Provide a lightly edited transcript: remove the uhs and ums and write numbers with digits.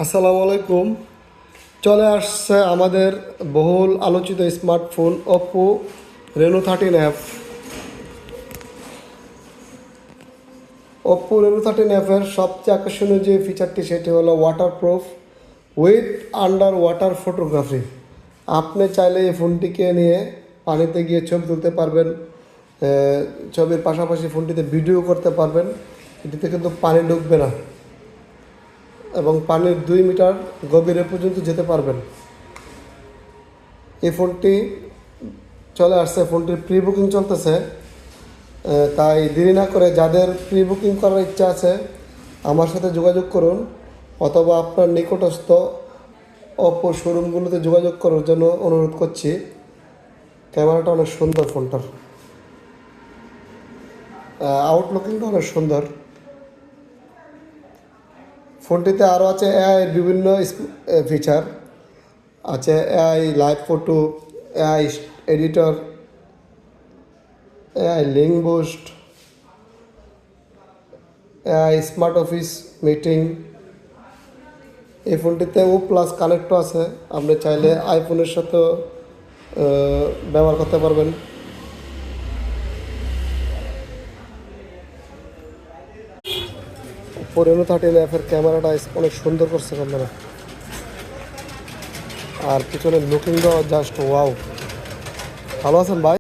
আসসালামু আলাইকুম। চলে আসছে আমাদের বহুল আলোচিত smartphone Oppo Reno 13F। Oppo Reno 13F-এর সবচেয়ে আকর্ষণীয় যে ফিচারটি সেটি হলো waterproof with under water photography. আপনি চাইলে এই ফোনটিকে নিয়ে পানিতে গিয়ে ছবি তুলতে পারবেন, ছবির পাশাপাশি ফোনটিতে ভিডিও করতে পারবেন। এটিতে কিন্তু পানি ঢুকবে না এবং পানির 2 মিটার গভীরে পর্যন্ত যেতে পারবেন। এই ফোনটি চলে আসছে, ফোনটির প্রি বুকিং চলতেছে। তাই দেরি না করে যাদের প্রি বুকিং করার ইচ্ছা আছে আমার সাথে যোগাযোগ করুন, অথবা আপনার নিকটস্থ অপো শোরুমগুলোতে যোগাযোগ করার জন্য অনুরোধ করছি। ক্যামেরাটা অনেক সুন্দর, ফোনটার আউটলুকিংটা অনেক সুন্দর। ফোনটিতে আরও আছে এআই বিভিন্ন ফিচার আছে, AI live photo, AI editor, AI link boost, AI smart office meeting. এই ফোনটিতে ও+ কানেক্টও আছে, আপনি চাইলে আইফোনের সাথেও ব্যবহার করতে পারবেন। ওপ্পো Reno 13F-এর ক্যামেরাটা অনেক সুন্দর করছে ক্যামেরা, আর পিছনে লুকিংটাও জাস্ট ওয়াও। ভালো আছেন ভাই?